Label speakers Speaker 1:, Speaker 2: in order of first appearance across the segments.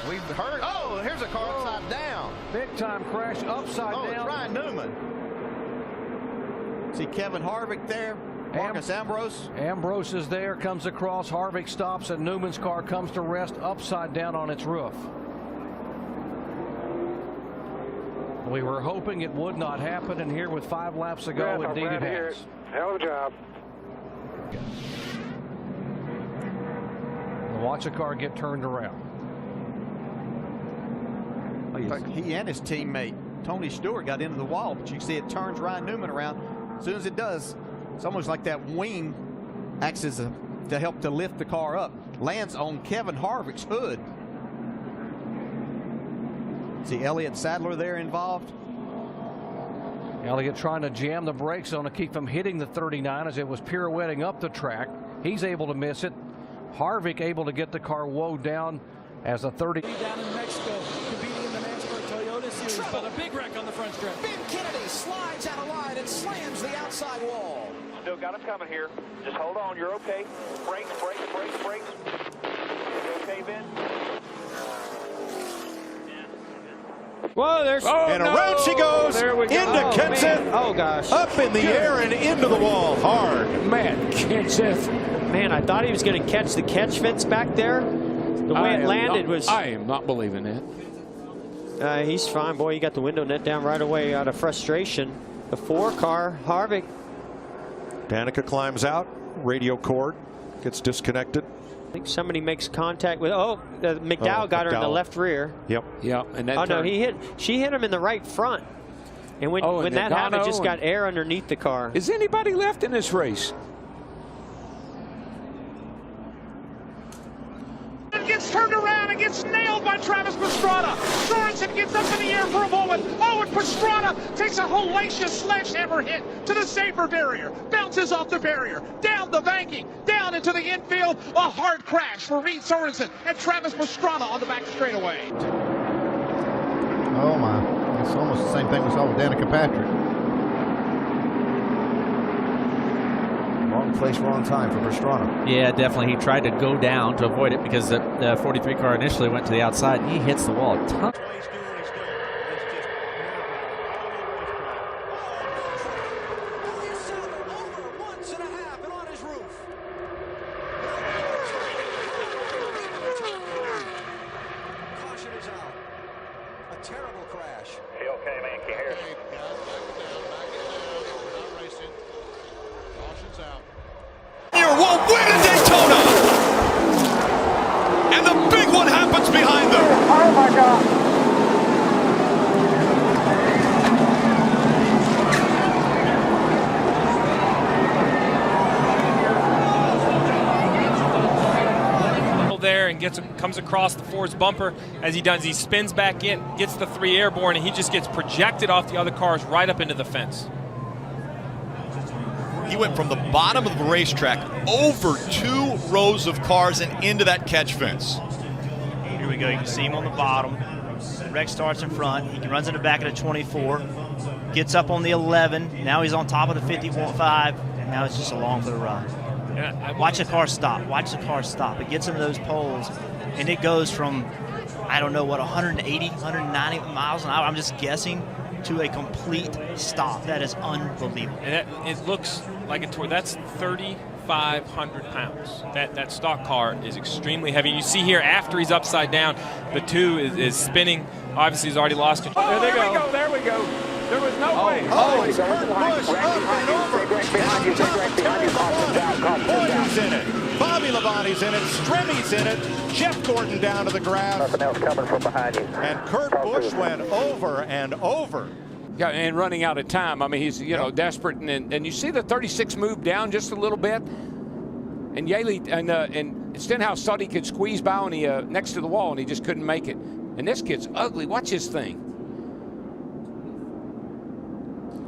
Speaker 1: We've heard. Oh, here's a car upside down.
Speaker 2: Big time crash upside down.
Speaker 1: It's Ryan Newman. See Kevin Harvick there. Marcus Ambrose.
Speaker 2: Ambrose is there, comes across. Harvick stops, and Newman's car comes to rest upside down on its roof. We were hoping it would not happen, and here with 5 laps to go, indeed it has.
Speaker 3: Hell of a job.
Speaker 2: Watch a car get turned around.
Speaker 1: In fact, he and his teammate Tony Stewart got into the wall, but you can see it turns Ryan Newman around. As soon as it does, it's almost like that wing acts as to help to lift the car up. Lands on Kevin Harvick's hood. See Elliott Sadler there involved.
Speaker 2: Elliott trying to jam the brakes on to keep from hitting the 39 as it was pirouetting up the track. He's able to miss it. Harvick able to get the car woed down as a 30.
Speaker 4: Down in Mexico, competing in the Nascar Toyota Series, but a big wreck on the front stretch.
Speaker 5: Ben Kennedy slides out of line and slams the outside wall.
Speaker 6: Still got him coming here. Just hold on. You're okay. Brakes, brakes, brakes, brakes. You okay, Ben?
Speaker 3: Whoa, there's
Speaker 7: and around she goes into Kenseth.
Speaker 3: Oh gosh.
Speaker 7: Up in the air and into the wall hard.
Speaker 3: Man, Kenseth. Man, I thought he was going to catch the catch fence back there. The way it landed was.
Speaker 8: I am not believing it.
Speaker 3: He's fine, boy. He got the window net down right away out of frustration. The 4 car, Harvick.
Speaker 7: Danica climbs out. Radio cord gets disconnected.
Speaker 3: I think somebody makes contact with. McDowell got her in the left rear.
Speaker 7: Yep.
Speaker 8: Yeah. And that
Speaker 3: no, she hit him in the right front. And when that happened, just got air underneath the car.
Speaker 8: Is anybody left in this race?
Speaker 9: Gets turned around and gets nailed by Travis Pastrana. Sorensen gets up in the air for a moment. Oh, and Pastrana takes a hellacious sledgehammer hit to the safer barrier. Bounces off the barrier, down the banking, down into the infield. A hard crash for Reed Sorensen and Travis Pastrana on the back straightaway.
Speaker 1: Oh my, it's almost the same thing we saw with Danica Patrick. Wrong place, wrong time for Pastrana.
Speaker 10: Yeah, definitely. He tried to go down to avoid it because the 43 car initially went to the outside. He hits the wall.
Speaker 5: Caution is out. A terrible crash.
Speaker 6: You okay, man? Can you hear us?
Speaker 7: Will win at Daytona. And the big one happens behind them.
Speaker 6: Oh, my God.
Speaker 11: There and comes across the Ford's bumper. As he does, he spins back in, gets the 3 Airborne, and he just gets projected off the other cars right up into the fence.
Speaker 12: He went from the bottom of the racetrack over 2 rows of cars and into that catch fence.
Speaker 13: Here we go. You can see him on the bottom. Rex starts in front. He runs in the back of the 24. Gets up on the 11. Now he's on top of the 55. And now it's just along for the ride. Watch the car stop. Watch the car stop. It gets into those poles, and it goes from, I don't know what, 180, 190 miles an hour. I'm just guessing, to a complete stop. That is unbelievable.
Speaker 11: And it looks like a tour. That's 3,500 pounds. That stock car is extremely heavy. You see here after he's upside down, the 2 is spinning. Obviously, he's already lost control.
Speaker 8: Oh, there we go. There we go. There was no way.
Speaker 7: Oh, it's Kurt Busch up and over. Boyer's in it. Bobby Labonte's in it. Stremmy's in it. Jeff Gordon down to the grass.
Speaker 6: Nothing else coming from behind you.
Speaker 7: And Kurt Busch went over and over.
Speaker 8: Yeah, and running out of time. I mean, he's desperate, and you see the 36 move down just a little bit, and Yaley and Stenhouse thought he could squeeze by on the next to the wall, and he just couldn't make it. And this kid's ugly. Watch his thing.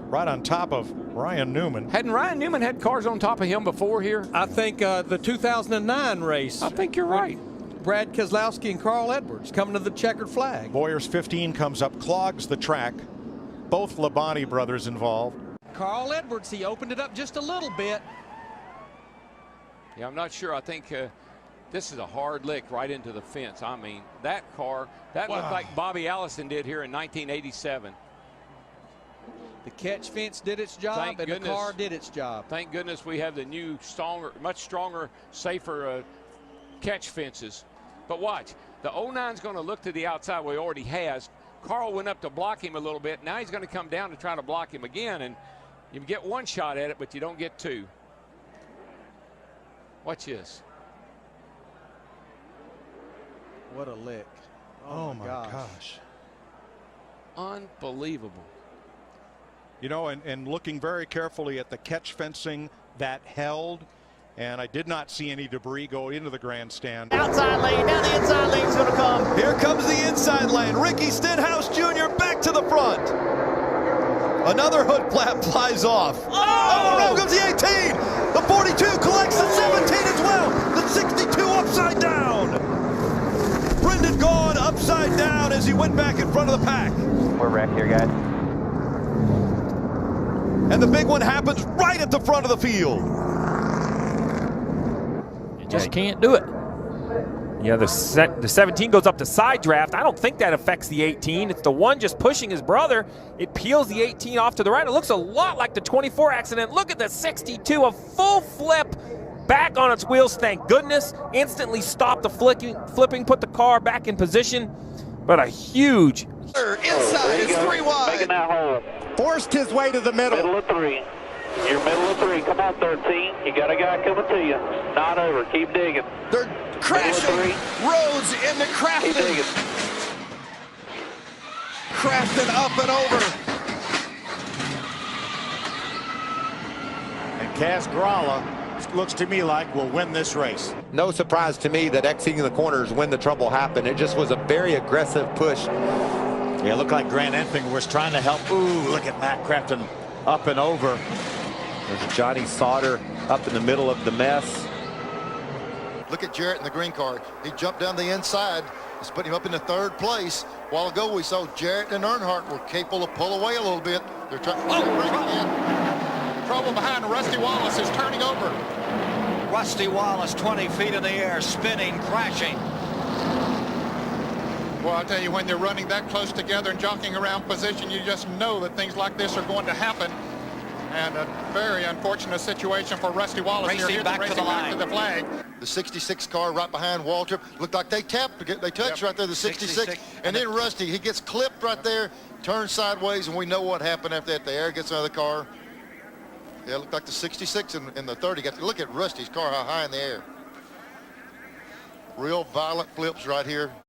Speaker 7: Right on top of Ryan Newman.
Speaker 8: Hadn't Ryan Newman had cars on top of him before here?
Speaker 4: I think the 2009 race.
Speaker 8: I think you're right.
Speaker 4: Brad Keselowski and Carl Edwards coming to the checkered flag.
Speaker 7: Boyer's 15 comes up, clogs the track. Both Labonte brothers involved.
Speaker 4: Carl Edwards, he opened it up just a little bit.
Speaker 8: Yeah, I'm not sure. I think This is a hard lick right into the fence. I mean, that car, that looked like Bobby Allison did here in 1987.
Speaker 14: The catch fence did its job, and the car did its job.
Speaker 8: Thank goodness we have the new, stronger, much stronger, safer catch fences. But watch, the 09's going to look to the outside where he already has. Carl went up to block him a little bit. Now he's going to come down to try to block him again, and you get one shot at it, but you don't get two. Watch this.
Speaker 14: What a lick.
Speaker 7: Oh my gosh.
Speaker 8: Unbelievable.
Speaker 7: You know, and looking very carefully at the catch fencing that held, and I did not see any debris go into the grandstand.
Speaker 13: Outside lane, now the inside lane's going to come.
Speaker 12: Here comes the inside lane. Ricky Stenhouse Jr. back to the front. Another hood flap flies off. Oh, around comes the 18. The 42 collects the 17 as well. The 62 upside down. Brendan Gaughan upside down as he went back in front of the pack.
Speaker 6: We're wrecked here, guys.
Speaker 12: And the big one happens right at the front of the field.
Speaker 3: You just can't do it.
Speaker 11: Yeah, the 17 goes up to side draft. I don't think that affects the 18. It's the one just pushing his brother. It peels the 18 off to the right. It looks a lot like the 24 accident. Look at the 62, a full flip back on its wheels, thank goodness. Instantly stopped the flipping, put the car back in position. But a huge.
Speaker 5: Inside is 3 wide.
Speaker 6: Making that hole.
Speaker 7: Forced his way to the middle.
Speaker 6: Middle of 3. You're middle of 3. Come on, 13. You got a guy coming to you. Not over. Keep digging.
Speaker 5: They're crashing. Rhodes into Crafton.
Speaker 6: Keep digging.
Speaker 5: Crafton up and over.
Speaker 7: And Kaz Gralla looks to me like will win this race.
Speaker 15: No surprise to me that exiting the corners when the trouble happened. It just was a very aggressive push.
Speaker 16: Yeah, it looked like Grant Enfinger was trying to help. Ooh, look at Matt Crafton up and over.
Speaker 15: There's Johnny Sauter up in the middle of the mess.
Speaker 17: Look at Jarrett in the green car. He jumped down the inside. It's putting him up into 3rd place. A while ago, we saw Jarrett and Earnhardt were capable of pull away a little bit. They're trying to bring it in.
Speaker 9: Trouble behind. Rusty Wallace is turning over.
Speaker 16: Rusty Wallace 20 feet in the air, spinning, crashing.
Speaker 9: Well, I'll tell you, when they're running that close together and jockeying around position, you just know that things like this are going to happen. And a very unfortunate situation for Rusty Wallace.
Speaker 16: Racing back to the line.
Speaker 9: To the flag.
Speaker 17: The 66 car right behind Waltrip looked like they tapped. They touched right there, the 66. And then Rusty, he gets clipped right there, turns sideways, and we know what happened after that. The air gets out of the car. Yeah, it looked like the 66 and the 30. Got to look at Rusty's car, how high in the air. Real violent flips right here.